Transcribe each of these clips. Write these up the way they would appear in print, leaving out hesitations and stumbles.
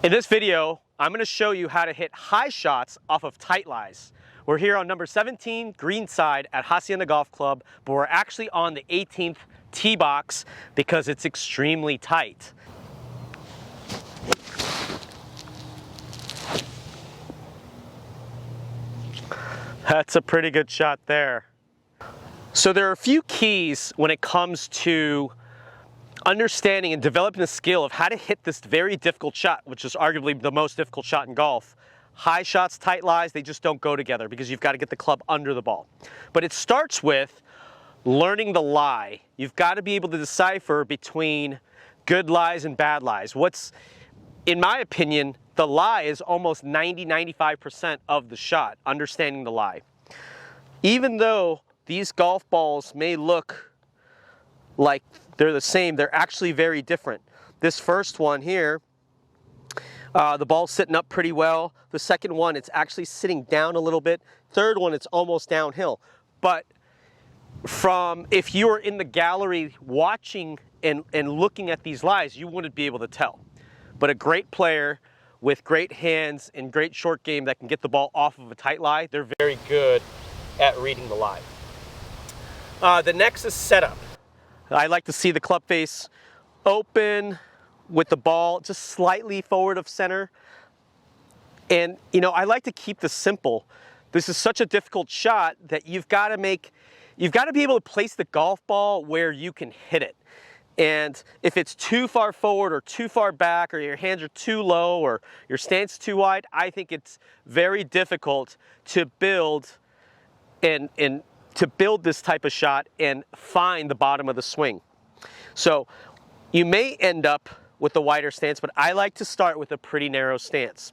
In this video, I'm going to show you how to hit high shots off of tight lies. We're here on number 17, green side at Hacienda Golf Club, but we're actually on the 18th tee box because it's extremely tight. That's a pretty good shot there. So there are a few keys when it comes to understanding and developing the skill of how to hit this very difficult shot, which is arguably the most difficult shot in golf. High shots, tight lies, they just don't go together because you've got to get the club under the ball. But it starts with learning the lie. You've got to be able to decipher between good lies and bad lies. In my opinion, the lie is almost 90–95% of the shot, understanding the lie. Even though these golf balls may look like they're the same, they're actually very different. This first one here, the ball's sitting up pretty well. The second one, it's actually sitting down a little bit. Third one, it's almost downhill. But if you were in the gallery watching and looking at these lies, you wouldn't be able to tell. But a great player with great hands and great short game that can get the ball off of a tight lie, they're very good at reading the lie. The next is setup. I like to see the club face open with the ball just slightly forward of center. And I like to keep this simple. This is such a difficult shot that you've got to be able to place the golf ball where you can hit it. And if it's too far forward or too far back, or your hands are too low or your stance too wide, I think it's very difficult to build this type of shot and find the bottom of the swing. So you may end up with a wider stance, but I like to start with a pretty narrow stance.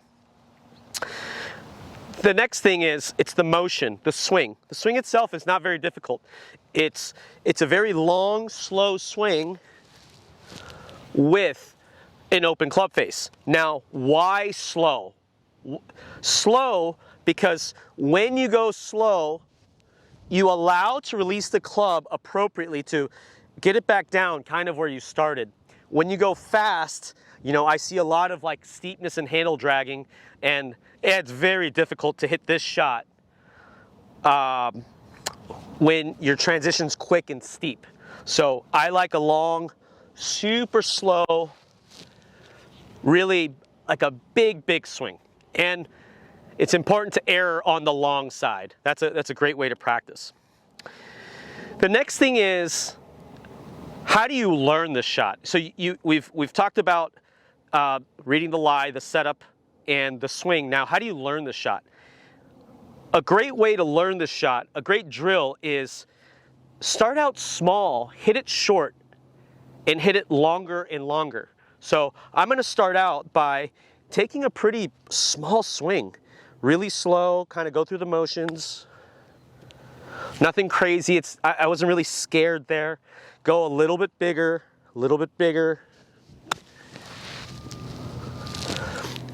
The next thing is, it's the motion, the swing. The swing itself is not very difficult. It's a very long, slow swing with an open club face. Now, why slow? Slow because when you go slow, you allow to release the club appropriately to get it back down kind of where you started. When you go fast, I see a lot of steepness and handle dragging, and it's very difficult to hit this shot when your transition's quick and steep. So I like a long, super slow, really like a big swing. And it's important to err on the long side. That's a great way to practice. The next thing is, how do you learn this shot? So we've talked about reading the lie, the setup, and the swing. Now, how do you learn this shot? A great way to learn this shot, a great drill, is start out small, hit it short, and hit it longer and longer. So I'm going to start out by taking a pretty small swing, really slow, kind of go through the motions. Nothing crazy. I wasn't really scared there. Go a little bit bigger,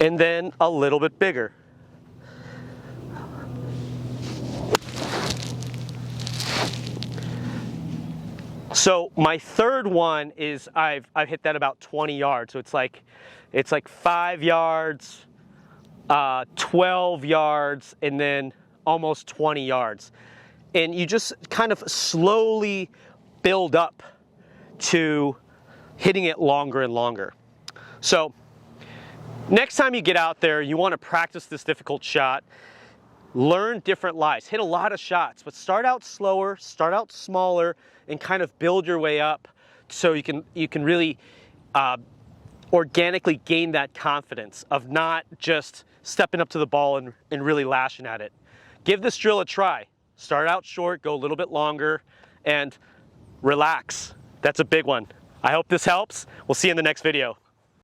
and then a little bit bigger. So my third one is I've hit that about 20 yards. So it's like 5 yards, 12 yards, and then almost 20 yards. And you just kind of slowly build up to hitting it longer and longer. So next time you get out there, you want to practice this difficult shot, learn different lies, hit a lot of shots, but start out slower, start out smaller, and kind of build your way up so you can really organically gain that confidence of not just stepping up to the ball and really lashing at it. Give this drill a try. Start out short, go a little bit longer, and relax. That's a big one. I hope this helps. We'll see you in the next video.